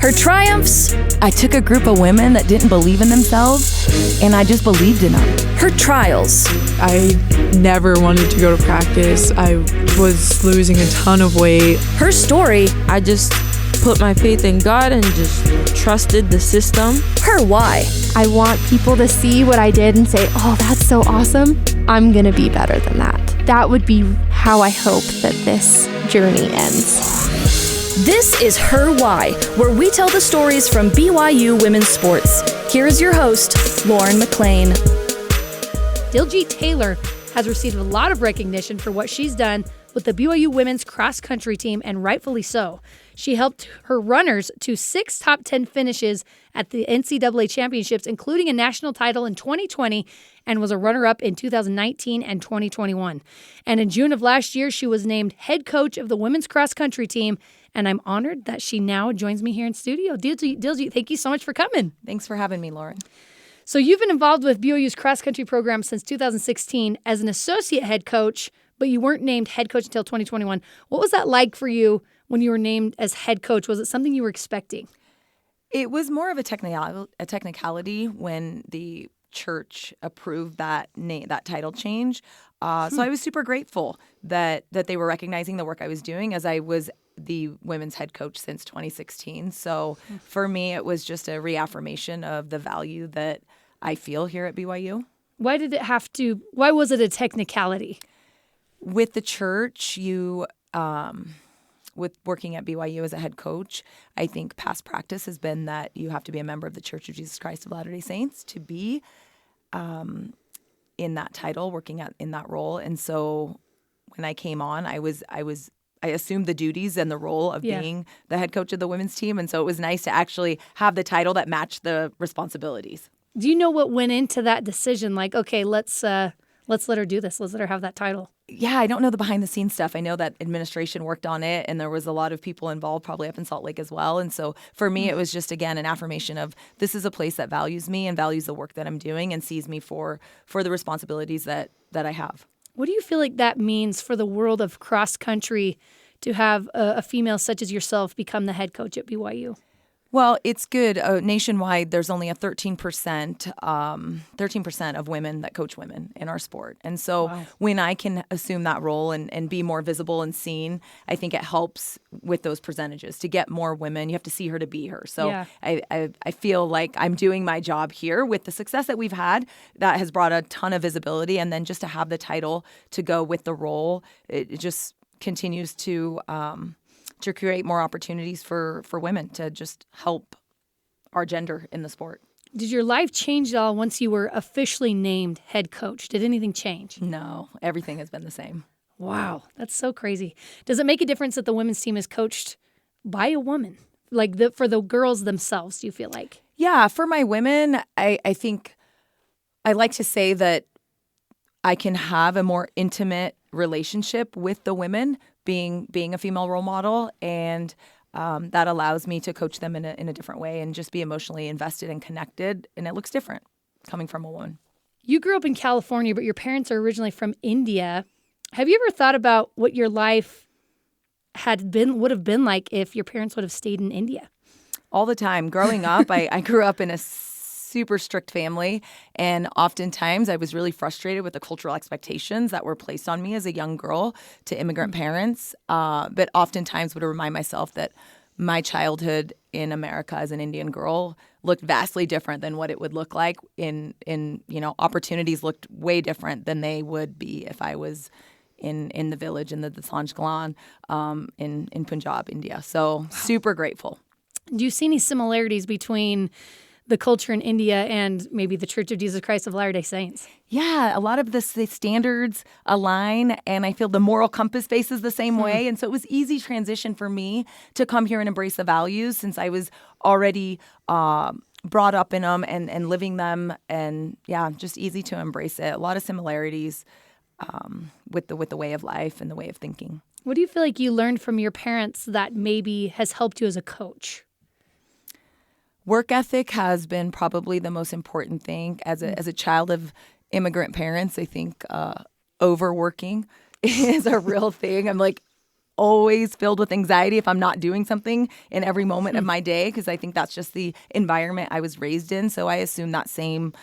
Her triumphs? I took a group of women that didn't believe in themselves, and I just believed in them. Her trials? I never wanted to go to practice. I was losing a ton of weight. Her story? I just put my faith in God and just trusted the system. Her why? I want people to see what I did and say, oh, that's so awesome. I'm going to be better than that. That would be how I hope that this journey ends. This is Her Why, where we tell the stories from BYU women's sports. Here is your host, Lauren McLean. Diljeet Taylor has received a lot of recognition for what she's done with the BYU women's cross-country team, and rightfully so. She helped her runners to 6 top 10 finishes at the NCAA championships, including a national title in 2020, and was a runner-up in 2019 and 2021. And in June of last year, she was named head coach of the women's cross-country team, and I'm honored that she now joins me here in studio. Diljeet, thank you so much for coming. Thanks for having me, Lauren. So you've been involved with BYU's cross-country program since 2016 as an associate head coach, but you weren't named head coach until 2021. What was that like for you when you were named as head coach? Was it something you were expecting? It was more of a technicality when the church approved that title change. So I was super grateful that they were recognizing the work I was doing, as I was the women's head coach since 2016. So for me, it was just a reaffirmation of the value that I feel here at BYU. Why was it a technicality? With the church, with working at BYU as a head coach, I think past practice has been that you have to be a member of the Church of Jesus Christ of Latter-day Saints to be in that title, working in that role. And so when I came on, I assumed the duties and the role of being the head coach of the women's team. And so it was nice to actually have the title that matched the responsibilities. Do you know what went into that decision? Like, okay, let's let her do this. Let's let her have that title. Yeah, I don't know the behind-the-scenes stuff. I know that administration worked on it, and there was a lot of people involved, probably up in Salt Lake as well. And so for me, it was just, again, an affirmation of this is a place that values me and values the work that I'm doing and sees me for the responsibilities that I have. What do you feel like that means for the world of cross-country to have a female such as yourself become the head coach at BYU? Well, it's good. Nationwide, there's only a 13% of women that coach women in our sport. And so when I can assume that role and be more visible and seen, I think it helps with those percentages. To get more women, you have to see her to be her. So I feel like I'm doing my job here with the success that we've had. That has brought a ton of visibility. And then just to have the title to go with the role, it just continues to create more opportunities for women to just help our gender in the sport. Did your life change at all once you were officially named head coach? Did anything change? No, everything has been the same. Wow, that's so crazy. Does it make a difference that the women's team is coached by a woman? Like for the girls themselves, do you feel like? Yeah, for my women, I think I like to say that I can have a more intimate relationship with the women being a female role model, and that allows me to coach them in a different way and just be emotionally invested and connected, and it looks different coming from a woman. You grew up in California, but your parents are originally from India. Have you ever thought about what your life would have been like if your parents would have stayed in India? All the time. Growing up, I grew up in a super strict family, and oftentimes I was really frustrated with the cultural expectations that were placed on me as a young girl to immigrant parents, but oftentimes would remind myself that my childhood in America as an Indian girl looked vastly different than what it would look like in opportunities looked way different than they would be if I was in the village in the Dassanj Galan in Punjab, India. So super grateful. Do you see any similarities between the culture in India and maybe the Church of Jesus Christ of Latter-day Saints? Yeah, a lot of the standards align, and I feel the moral compass faces the same way. And so it was easy transition for me to come here and embrace the values since I was already brought up in them and living them. And yeah, just easy to embrace it. A lot of similarities with the way of life and the way of thinking. What do you feel like you learned from your parents that maybe has helped you as a coach? Work ethic has been probably the most important thing. As a child of immigrant parents, I think overworking is a real thing. I'm like always filled with anxiety if I'm not doing something in every moment of my day, because I think that's just the environment I was raised in. So I assume that same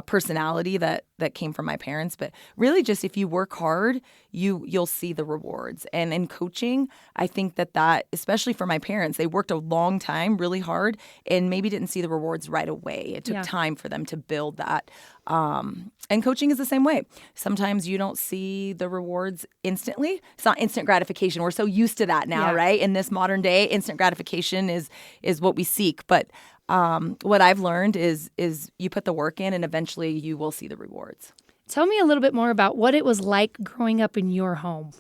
personality that came from my parents. But really, just if you work hard, you'll see the rewards. And in coaching, I think that especially for my parents, they worked a long time, really hard, and maybe didn't see the rewards right away. It took time for them to build that. And coaching is the same way. Sometimes you don't see the rewards instantly. It's not instant gratification. We're so used to that now, right? In this modern day, instant gratification is what we seek. But what I've learned is you put the work in, and eventually you will see the rewards. Tell me a little bit more about what it was like growing up in your home.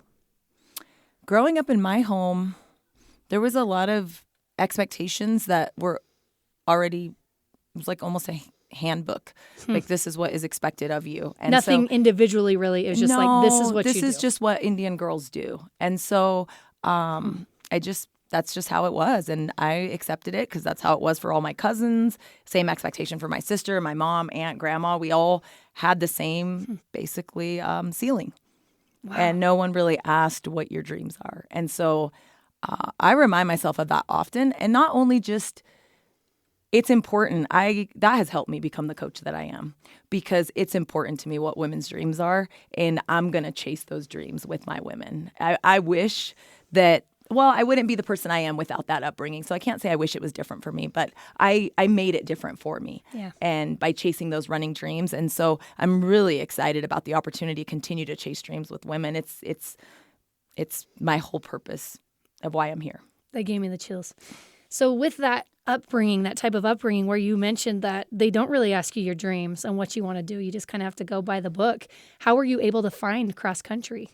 Growing up in my home, there was a lot of expectations that were already, it was like almost a handbook. Like, this is what is expected of you. And nothing individually, really. It was just like, this is what you do. This is just what Indian girls do. And so that's just how it was. And I accepted it because that's how it was for all my cousins. Same expectation for my sister, my mom, aunt, grandma. We all had the same, basically, ceiling. Wow. And no one really asked what your dreams are. And so I remind myself of that often. And not only just, it's important. That has helped me become the coach that I am, because it's important to me what women's dreams are. And I'm going to chase those dreams with my women. I wish that, well, I wouldn't be the person I am without that upbringing. So I can't say I wish it was different for me, but I made it different for me. Yeah. And by chasing those running dreams. And so I'm really excited about the opportunity to continue to chase dreams with women. It's my whole purpose of why I'm here. That gave me the chills. So with that upbringing, that type of upbringing where you mentioned that they don't really ask you your dreams and what you want to do, you just kind of have to go by the book. How were you able to find cross country?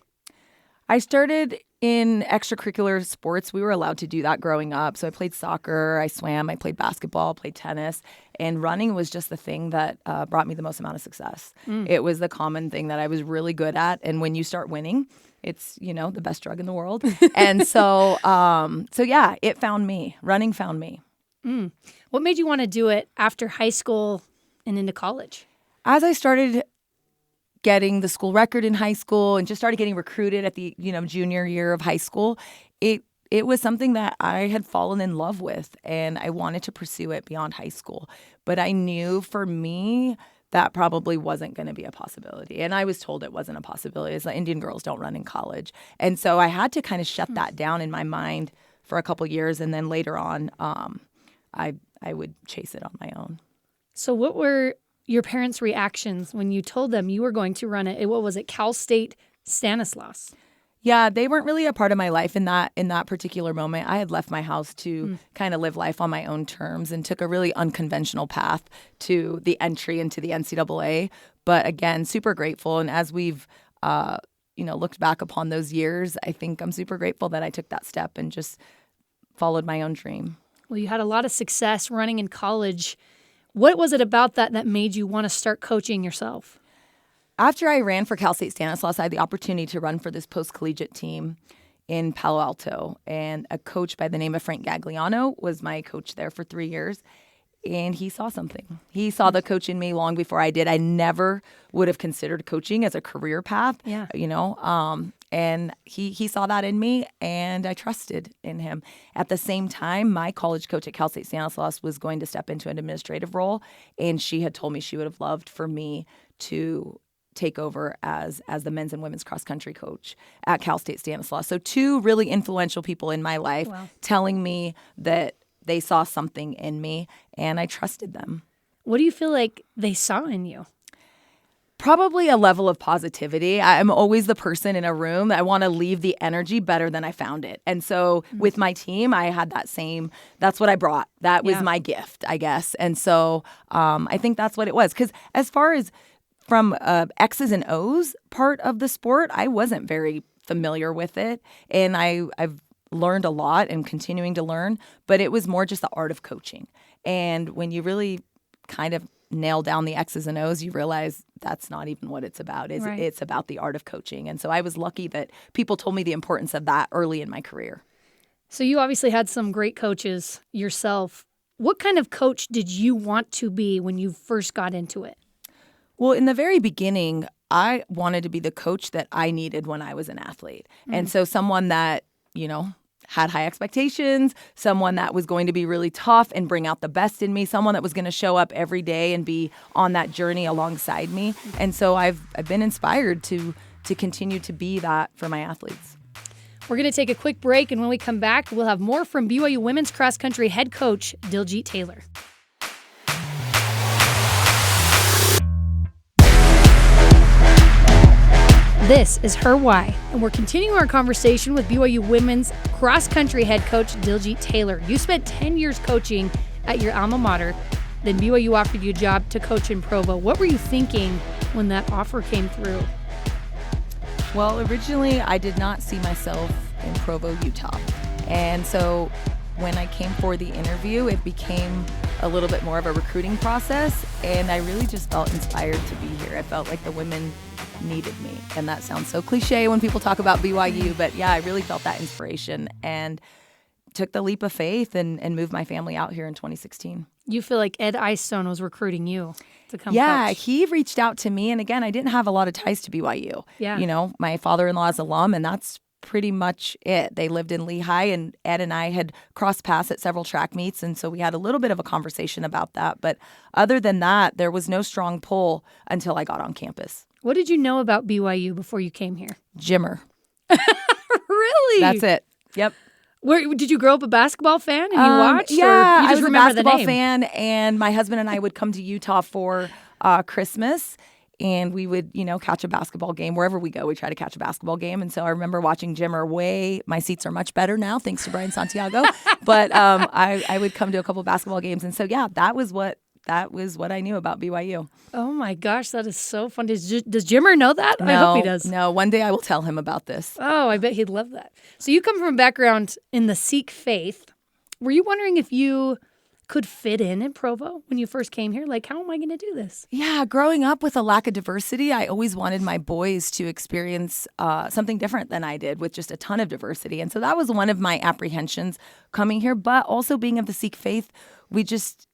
I started in extracurricular sports. We were allowed to do that growing up. So I played soccer, I swam, I played basketball, played tennis, and running was just the thing that brought me the most amount of success. It was the common thing that I was really good at. And when you start winning, it's, the best drug in the world. And so yeah, it found me. Running found me. What made you want to do it after high school and into college? As I started getting the school record in high school and just started getting recruited at the, junior year of high school, it was something that I had fallen in love with, and I wanted to pursue it beyond high school. But I knew for me that probably wasn't going to be a possibility. And I was told it wasn't a possibility. It's like Indian girls don't run in college. And so I had to kind of shut that down in my mind for a couple years. And then later on, I would chase it on my own. So what were your parents' reactions when you told them you were going to run it? What was it, Cal State Stanislaus? Yeah, they weren't really a part of my life in that particular moment. I had left my house to kind of live life on my own terms and took a really unconventional path to the entry into the NCAA. But again, super grateful. And as we've looked back upon those years, I think I'm super grateful that I took that step and just followed my own dream. Well, you had a lot of success running in college. What was it about that made you want to start coaching yourself? After I ran for Cal State Stanislaus, I had the opportunity to run for this post-collegiate team in Palo Alto. And a coach by the name of Frank Gagliano was my coach there for 3 years. And he saw something. He saw the coach in me long before I did. I never would have considered coaching as a career path, and he saw that in me, and I trusted in him. At the same time, my college coach at Cal State Stanislaus was going to step into an administrative role, and she had told me she would have loved for me to take over as the men's and women's cross country coach at Cal State Stanislaus. So 2 really influential people in my life telling me that they saw something in me, and I trusted them. What do you feel like they saw in you? Probably a level of positivity. I'm always the person in a room that I want to leave the energy better than I found it. And so with my team, I had that's what I brought. That was my gift, I guess. And so I think that's what it was. Because as far as from X's and O's part of the sport, I wasn't very familiar with it. And I've learned a lot and continuing to learn, but it was more just the art of coaching. And when you really kind of nail down the X's and O's, you realize that's not even what it's about. It's about the art of coaching. And so I was lucky that people told me the importance of that early in my career. So you obviously had some great coaches yourself. What kind of coach did you want to be when you first got into it? Well, in the very beginning, I wanted to be the coach that I needed when I was an athlete. And so someone that had high expectations, someone that was going to be really tough and bring out the best in me, someone that was going to show up every day and be on that journey alongside me. And so I've been inspired to continue to be that for my athletes. We're going to take a quick break, and when we come back, we'll have more from BYU women's cross country head coach Diljeet Taylor. This is Her Why, and we're continuing our conversation with BYU women's cross-country head coach Diljeet Taylor. You spent 10 years coaching at your alma mater, then BYU offered you a job to coach in Provo. What were you thinking when that offer came through? Well, originally I did not see myself in Provo, Utah. And so when I came for the interview, it became a little bit more of a recruiting process, and I really just felt inspired to be here. I felt like the women needed me. And that sounds so cliche when people talk about BYU, but yeah, I really felt that inspiration and took the leap of faith and moved my family out here in 2016. You feel like Ed Eyestone was recruiting you to come coach. He reached out to me. And again, I didn't have a lot of ties to BYU. Yeah. My father-in-law is alum, and that's pretty much it. They lived in Lehigh, and Ed and I had crossed paths at several track meets. And so we had a little bit of a conversation about that. But other than that, there was no strong pull until I got on campus. What did you know about BYU before you came here? Jimmer. Really? That's it. Yep. Did you grow up a basketball fan and you watched? Yeah, or you just I was a remember the basketball name? fan, and my husband and I would come to Utah for Christmas, and we would, catch a basketball game. Wherever we go, we try to catch a basketball game. And so I remember watching Jimmer my seats are much better now, thanks to Brian Santiago. But I would come to a couple of basketball games. And so, yeah, that was what I knew about BYU. Oh my gosh, that is so fun. Does Jimmer know that? No, I hope he does. No, one day I will tell him about this. Oh, I bet he'd love that. So you come from a background in the Sikh faith. Were you wondering if you could fit in Provo when you first came here? Like, how am I going to do this? Yeah, growing up with a lack of diversity, I always wanted my boys to experience something different than I did with just a ton of diversity. And so that was one of my apprehensions coming here. But also being of the Sikh faith, we just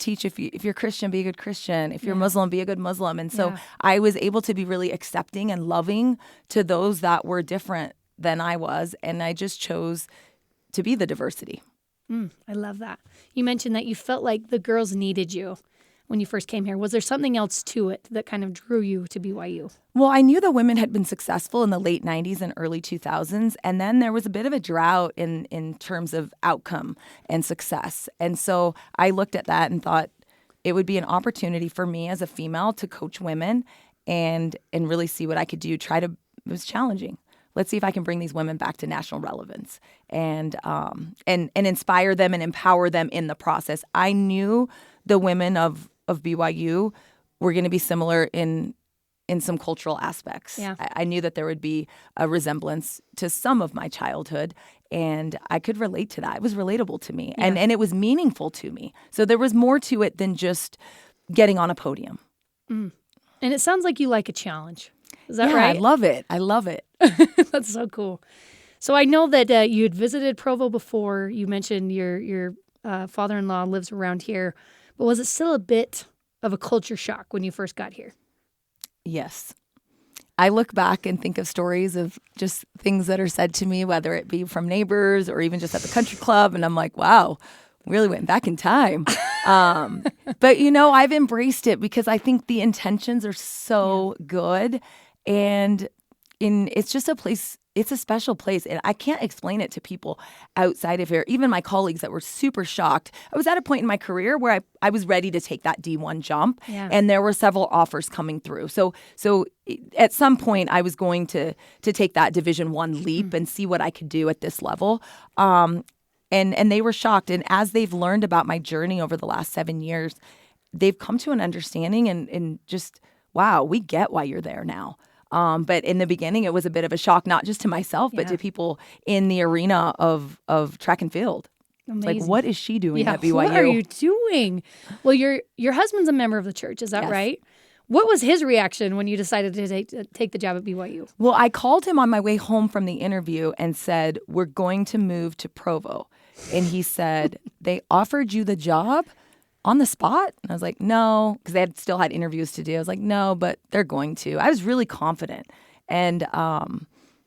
teach if you're Christian, be a good Christian. If you're Muslim, be a good Muslim. And so I was able to be really accepting and loving to those that were different than I was. And I just chose to be the diversity. I love that. You mentioned that you felt like the girls needed you when you first came here. Was there something else to it that kind of drew you to BYU? Well, I knew the women had been successful in the late 90s and early 2000s, and then there was a bit of a drought in terms of outcome and success. And so I looked at that and thought it would be an opportunity for me as a female to coach women and really see what I could do. It was challenging. Let's see if I can bring these women back to national relevance and inspire them and empower them in the process. I knew the women of BYU were going to be similar in some cultural aspects. Yeah. I knew that there would be a resemblance to some of my childhood, and I could relate to that. It was relatable to me, and it was meaningful to me. So there was more to it than just getting on a podium. And it sounds like you like a challenge. Is that Yeah, right? I love it. I love it. That's so cool. So I know that you had visited Provo before. You mentioned your father-in-law lives around here. But was it still a bit of a culture shock when you first got here? Yes. I look back and think of stories of just things that are said to me, whether it be from neighbors or even just at the country club. And I'm like, wow, really went back in time. But, I've embraced it because I think the intentions are so good. And it's just a place, it's a special place. And I can't explain it to people outside of here, even my colleagues that were super shocked. I was at a point in my career where I was ready to take that D1 jump. Yeah. And there were several offers coming through. So at some point I was going to take that Division I leap and see what I could do at this level. And they were shocked. And as they've learned about my journey over the last 7 years, they've come to an understanding and just, wow, we get why you're there now. But in the beginning, it was a bit of a shock, not just to myself, but to people in the arena of track and field. Amazing. Like, what is she doing at BYU? What are you doing? Well, your husband's a member of the church. Is that Yes. right? What was his reaction when you decided to take the job at BYU? Well, I called him on my way home from the interview and said, we're going to move to Provo. And he said, they offered you the job on the spot? And I was like, no, because they still had interviews to do. I was like, no, but they're going to. I was really confident. And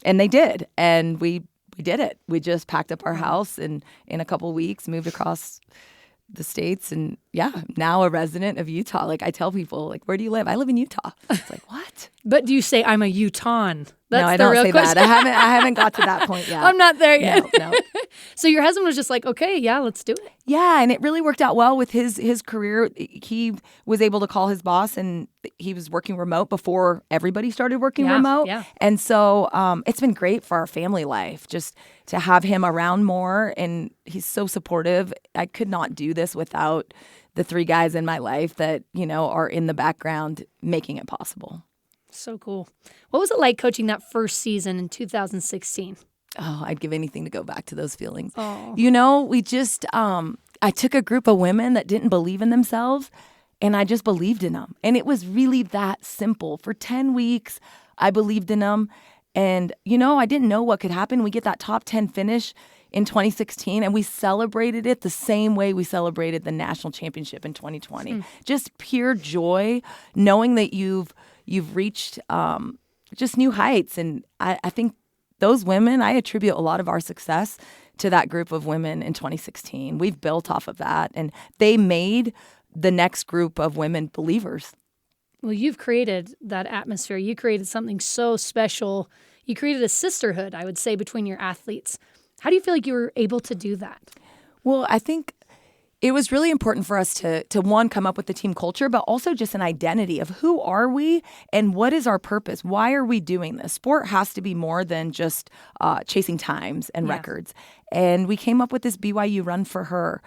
they did. And we we did it. We just packed up our house and in a couple weeks moved across the States, and now a resident of Utah. Like, I tell people, like, where do you live? I live in Utah. It's like, what? But do you say I'm a Utahn? That's No, I the don't real say question. that. I haven't got to that point yet. I'm not there yet. No. So your husband was just like, okay, yeah, let's do it. Yeah, and it really worked out well with his career. He was able to call his boss, and he was working remote before everybody started working remote. Yeah. And so it's been great for our family life just to have him around more, and he's so supportive. I could not do this without the 3 guys in my life that, are in the background making it possible. So cool. What was it like coaching that first season in 2016? Oh, I'd give anything to go back to those feelings. Oh. We just, I took a group of women that didn't believe in themselves, and I just believed in them. And it was really that simple. For 10 weeks, I believed in them. And, I didn't know what could happen. We get that top 10 finish in 2016, and we celebrated it the same way we celebrated the national championship in 2020. Just pure joy, knowing that you've reached just new heights. And I think those women, I attribute a lot of our success to that group of women in 2016. We've built off of that, and they made the next group of women believers. Well, you've created that atmosphere. You created something so special. You created a sisterhood, I would say, between your athletes. How do you feel like you were able to do that? Well, I think it was really important for us to one, come up with the team culture, but also just an identity of who are we and what is our purpose? Why are we doing this? Sport has to be more than just chasing times and records. And we came up with this BYU Run for Her.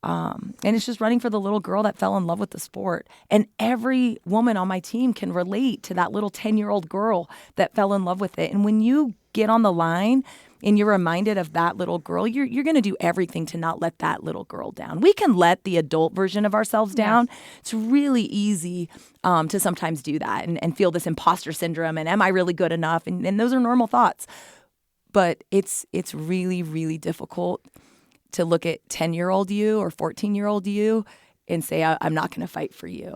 And it's just running for the little girl that fell in love with the sport. And every woman on my team can relate to that little 10-year-old girl that fell in love with it. And when you get on the line and you're reminded of that little girl, you're going to do everything to not let that little girl down. We can let the adult version of ourselves down. It's really easy to sometimes do that and feel this imposter syndrome and am I really good enough? And those are normal thoughts. But it's really, really difficult to look at 10-year-old you or 14-year-old you and say, I'm not going to fight for you.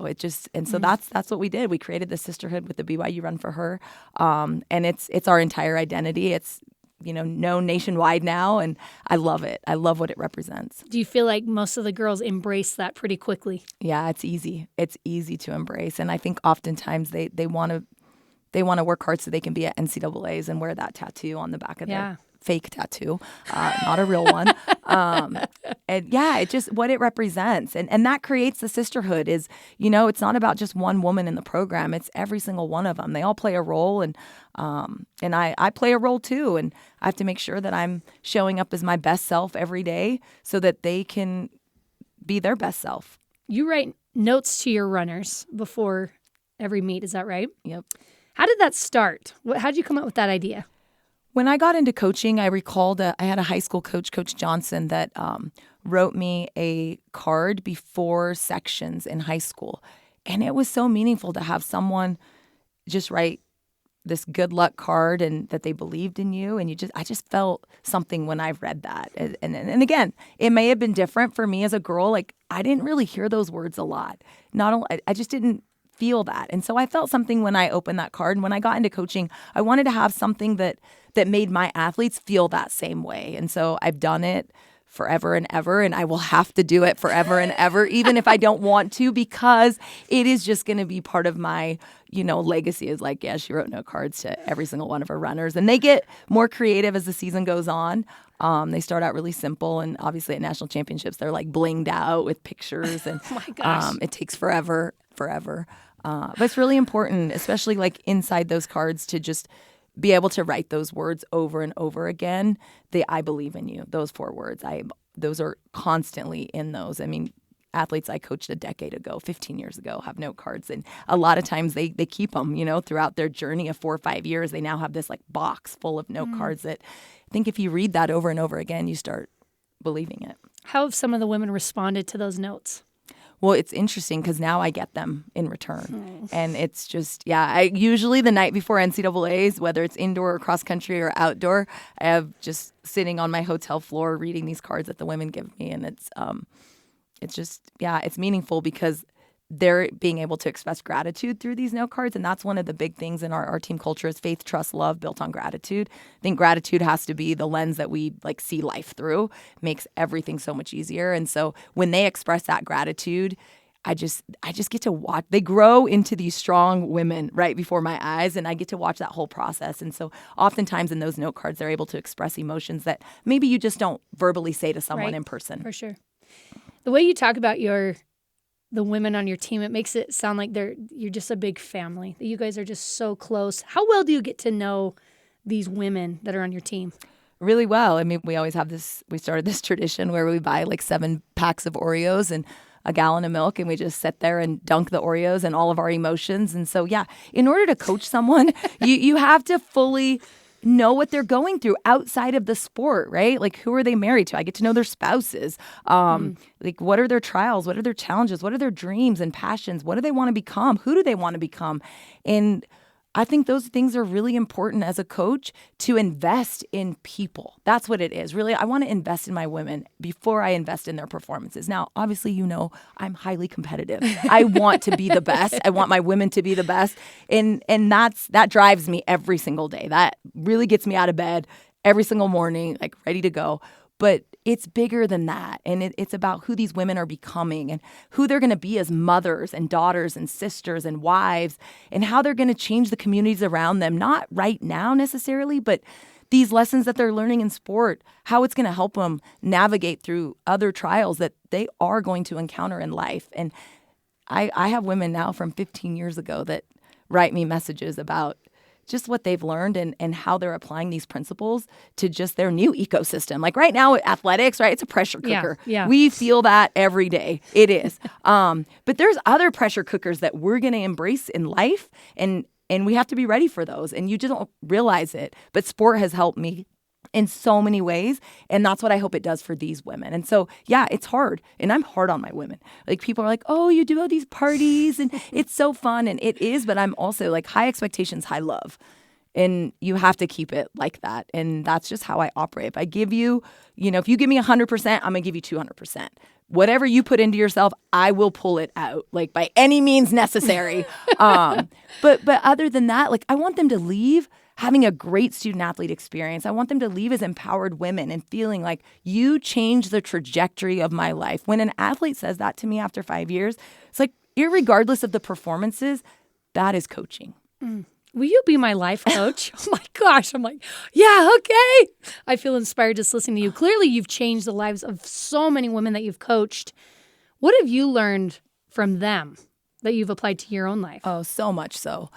So that's what we did. We created the sisterhood with the BYU Run for Her. And it's our entire identity. It's, known nationwide now, and I love it. I love what it represents. Do you feel like most of the girls embrace that pretty quickly? Yeah, it's easy. It's easy to embrace. And I think oftentimes they want to work hard so they can be at NCAAs and wear that tattoo on the back of their fake tattoo, not a real one. It's just what it represents. And that creates the sisterhood is, it's not about just one woman in the program. It's every single one of them. They all play a role, and I play a role too. And I have to make sure that I'm showing up as my best self every day so that they can be their best self. You write notes to your runners before every meet. Is that right? Yep. How did that start? How did you come up with that idea? When I got into coaching, I recalled I had a high school coach, Coach Johnson, that wrote me a card before sections in high school. And it was so meaningful to have someone just write this good luck card and that they believed in you. And I just felt something when I read that. And again, it may have been different for me as a girl. Like, I didn't really hear those words a lot. I just didn't feel that. And so I felt something when I opened that card. And when I got into coaching, I wanted to have something that made my athletes feel that same way. And so I've done it forever and ever, and I will have to do it forever and ever, even if I don't want to, because it is just going to be part of my, legacy is like, she wrote note cards to every single one of her runners. And they get more creative as the season goes on. They start out really simple, and obviously at national championships, they're like blinged out with pictures, and oh my gosh. It takes forever. But it's really important, especially like inside those cards, to just be able to write those words over and over again. I believe in you, those 4 words. Those are constantly in those. I mean, athletes I coached a decade ago, 15 years ago, have note cards. And a lot of times they keep them, throughout their journey of 4 or 5 years. They now have this like box full of note cards that I think if you read that over and over again, you start believing it. How have some of the women responded to those notes? Well, it's interesting because now I get them in return. And it's just, I usually the night before NCAAs, whether it's indoor or cross country or outdoor, I have just sitting on my hotel floor reading these cards that the women give me. And it's just, it's meaningful because they're being able to express gratitude through these note cards. And that's one of the big things in our team culture is faith, trust, love built on gratitude. I think gratitude has to be the lens that we like see life through, makes everything so much easier. And so when they express that gratitude, I just get to watch. They grow into these strong women right before my eyes, and I get to watch that whole process. And so oftentimes in those note cards, they're able to express emotions that maybe you just don't verbally say to someone in person. For sure. The way you talk about the women on your team, it makes it sound like you're just a big family, that you guys are just so close. How well do you get to know these women that are on your team? Really well. I mean, we always have we started this tradition where we buy like 7 packs of Oreos and a gallon of milk, and we just sit there and dunk the Oreos and all of our emotions. And so, yeah, in order to coach someone, you have to fully know what they're going through outside of the sport, right? Like, who are they married to? I get to know their spouses. Like, what are their trials? What are their challenges? What are their dreams and passions? What do they want to become? Who do they want to become? And I think those things are really important as a coach, to invest in people. That's what it is. Really, I want to invest in my women before I invest in their performances. Now, obviously, I'm highly competitive. I want to be the best. I want my women to be the best. And that drives me every single day. That really gets me out of bed every single morning, like ready to go. But it's bigger than that. And it's about who these women are becoming and who they're going to be as mothers and daughters and sisters and wives, and how they're going to change the communities around them. Not right now necessarily, but these lessons that they're learning in sport, how it's going to help them navigate through other trials that they are going to encounter in life. And I have women now from 15 years ago that write me messages about just what they've learned and how they're applying these principles to just their new ecosystem. Like right now with athletics, right? It's a pressure cooker. Yeah. We feel that every day. It is. But there's other pressure cookers that we're going to embrace in life, and we have to be ready for those. And you just don't realize it. But sport has helped me in so many ways. And that's what I hope it does for these women. And so, yeah, it's hard. And I'm hard on my women. Like, people are like, oh, you do all these parties and it's so fun. And it is, but I'm also like, high expectations, high love. And you have to keep it like that. And that's just how I operate. If I give you, if you give me 100%, I'm going to give you 200%. Whatever you put into yourself, I will pull it out, like by any means necessary. But other than that, like, I want them to leave having a great student-athlete experience. I want them to leave as empowered women and feeling like, you changed the trajectory of my life. When an athlete says that to me after 5 years, it's like, irregardless of the performances, that is coaching. Will you be my life coach? Oh my gosh. I'm like, yeah, okay. I feel inspired just listening to you. Clearly, you've changed the lives of so many women that you've coached. What have you learned from them that you've applied to your own life? Oh, so much so.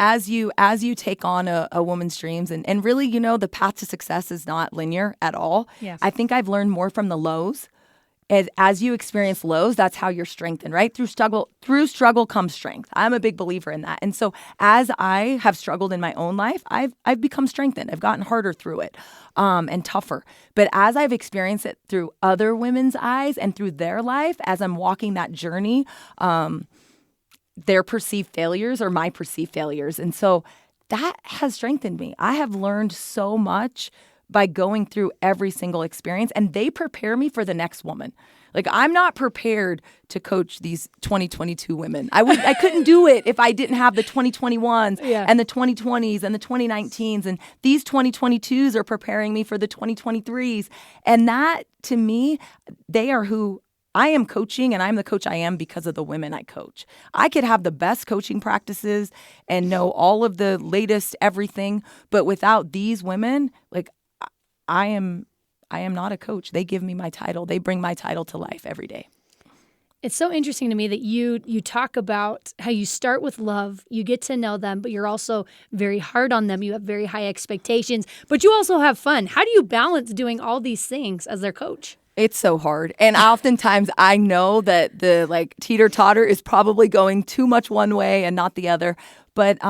As you take on a woman's dreams, and really, the path to success is not linear at all. Yes. I think I've learned more from the lows. As you experience lows, that's how you're strengthened, right? Through struggle comes strength. I'm a big believer in that. And so as I have struggled in my own life, I've become strengthened. I've gotten harder through it, and tougher. But as I've experienced it through other women's eyes and through their life, as I'm walking that journey, their perceived failures or my perceived failures. And so that has strengthened me. I have learned so much by going through every single experience, and they prepare me for the next woman. Like, I'm not prepared to coach these 2022 women. I couldn't do it if I didn't have the 2021s and the 2020s and the 2019s. And these 2022s are preparing me for the 2023s. And that, to me, they are who I am coaching, and I'm the coach I am because of the women I coach. I could have the best coaching practices and know all of the latest everything, but without these women, like, I am not a coach. They give me my title. They bring my title to life every day. It's so interesting to me that you talk about how you start with love, you get to know them, but you're also very hard on them. You have very high expectations, but you also have fun. How do you balance doing all these things as their coach? It's so hard. And oftentimes I know that the teeter-totter is probably going too much one way and not the other. But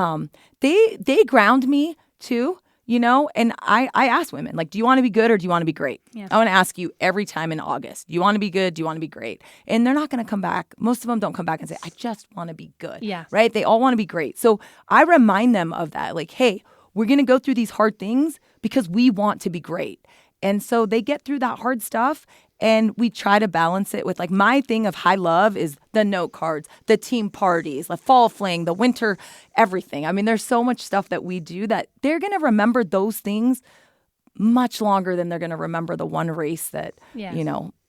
they ground me too, and I ask women, like, do you want to be good or do you want to be great? Yeah. I want to ask you every time in August, do you want to be good? Do you want to be great? And they're not going to come back. Most of them don't come back and say, I just want to be good. Yeah. Right? They all want to be great. So I remind them of that. Like, hey, we're going to go through these hard things because we want to be great. And so they get through that hard stuff, And we try to balance it with, like, my thing of high love is the note cards, the team parties, the fall fling, the winter, everything. I mean, there's so much stuff that we do that they're going to remember those things much longer than they're going to remember the one race that,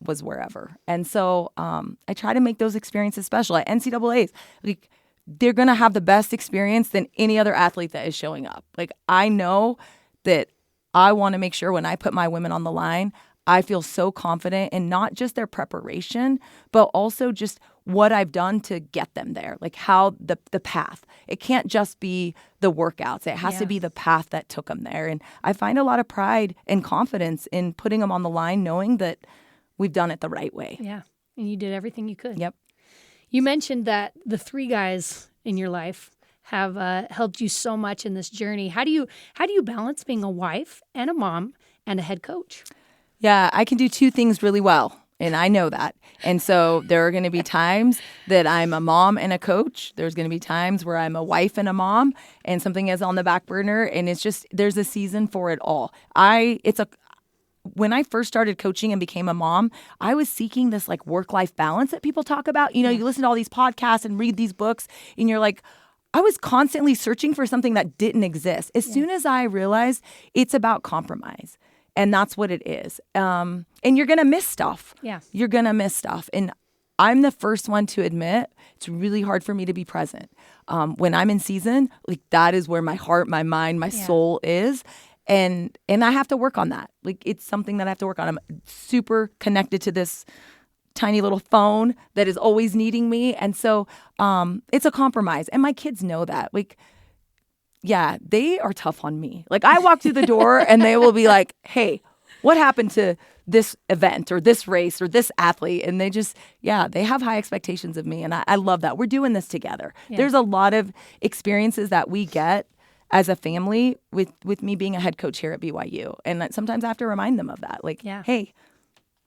was wherever. And so I try to make those experiences special. At NCAAs, like, they're going to have the best experience than any other athlete that is showing up. Like, I know that I want to make sure when I put my women on the line, I feel so confident in not just their preparation, but also just what I've done to get them there, like how the path. It can't just be the workouts. It has to be the path that took them there. And I find a lot of pride and confidence in putting them on the line, knowing that we've done it the right way. Yeah, and you did everything you could. Yep. You mentioned that the 3 guys in your life have helped you so much in this journey. How do you balance being a wife and a mom and a head coach? Yeah, I can do 2 things really well, and I know that. And so there are going to be times that I'm a mom and a coach. There's going to be times where I'm a wife and a mom, and something is on the back burner, and it's just, there's a season for it all. When I first started coaching and became a mom, I was seeking this, like, work-life balance that people talk about. You listen to all these podcasts and read these books, and you're like, I was constantly searching for something that didn't exist. As soon as I realized it's about compromise. And that's what it is. And you're going to miss stuff. Yeah. You're going to miss stuff. And I'm the first one to admit it's really hard for me to be present. When I'm in season, like, that is where my heart, my mind, my soul is. And I have to work on that. Like, it's something that I have to work on. I'm super connected to this tiny little phone that is always needing me. And so it's a compromise. And my kids know that. Like, yeah, they are tough on me. Like, I walk through the door and they will be like, hey, what happened to this event or this race or this athlete? And they just, they have high expectations of me. And I love that. We're doing this together. Yeah. There's a lot of experiences that we get as a family with me being a head coach here at BYU. And sometimes I have to remind them of that. Like, hey,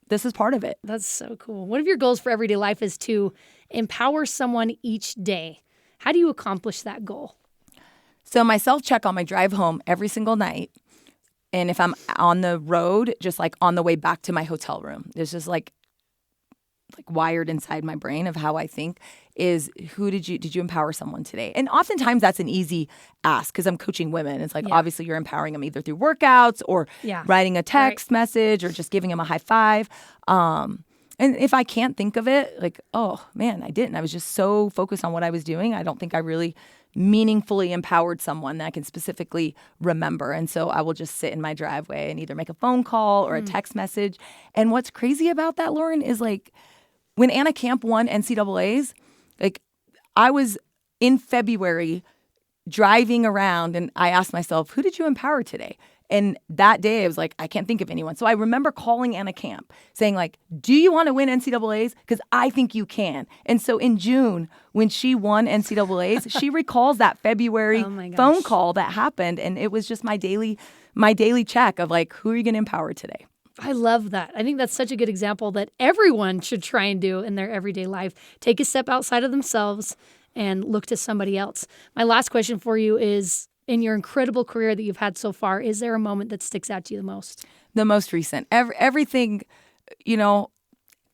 this is part of it. That's so cool. One of your goals for everyday life is to empower someone each day. How do you accomplish that goal? So my self-check on my drive home every single night, and if I'm on the road, just like on the way back to my hotel room, there's just like wired inside my brain of how I think is, did you empower someone today? And oftentimes that's an easy ask because I'm coaching women. It's like, obviously you're empowering them either through workouts or writing a text message or just giving them a high five. And if I can't think of it, like, oh man, I didn't. I was just so focused on what I was doing. I don't think I really meaningfully empowered someone that I can specifically remember. And so I will just sit in my driveway and either make a phone call or a text message. And what's crazy about that, Lauren, is like when Anna Camp won NCAAs, like I was in February driving around and I asked myself, who did you empower today? And that day I was like, I can't think of anyone. So I remember calling Anna Camp saying like, do you want to win NCAAs? Because I think you can. And so in June, when she won NCAAs, she recalls that February phone call that happened. And it was just my daily check of like, who are you going to empower today? I love that. I think that's such a good example that everyone should try and do in their everyday life. Take a step outside of themselves and look to somebody else. My last question for you is, in your incredible career that you've had so far, is there a moment that sticks out to you the most? The most recent. Everything, you know,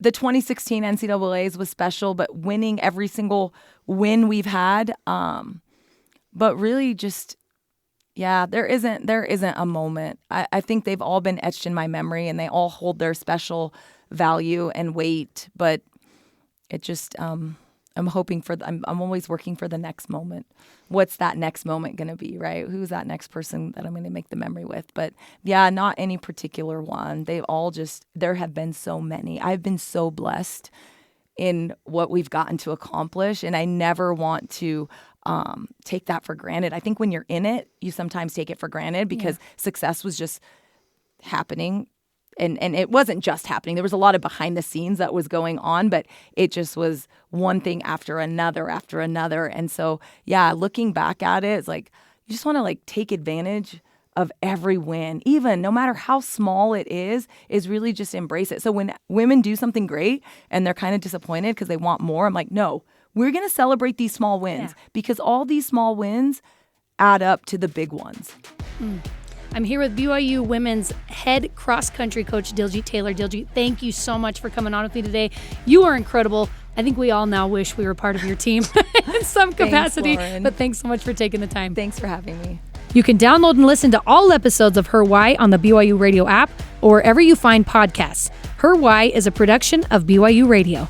the 2016 NCAAs was special, but winning every single win we've had. But really just, there isn't a moment. I think they've all been etched in my memory and they all hold their special value and weight. But it just, I'm always working for the next moment. What's that next moment going to be, right? Who's that next person that I'm going to make the memory with? But not any particular one. They've all there have been so many. I've been so blessed in what we've gotten to accomplish. And I never want to take that for granted. I think when you're in it, you sometimes take it for granted because success was just happening. And it wasn't just happening. There was a lot of behind the scenes that was going on, but it just was one thing after another. And so, looking back at it, it's like, you just want to like take advantage of every win, even no matter how small it is really just embrace it. So when women do something great and they're kind of disappointed because they want more, I'm like, no, we're going to celebrate these small wins because all these small wins add up to the big ones. I'm here with BYU women's head cross-country coach, Diljeet Taylor. Diljeet, thank you so much for coming on with me today. You are incredible. I think we all now wish we were part of your team in some capacity. Thanks, but thanks so much for taking the time. Thanks for having me. You can download and listen to all episodes of Her Why on the BYU Radio app or wherever you find podcasts. Her Why is a production of BYU Radio.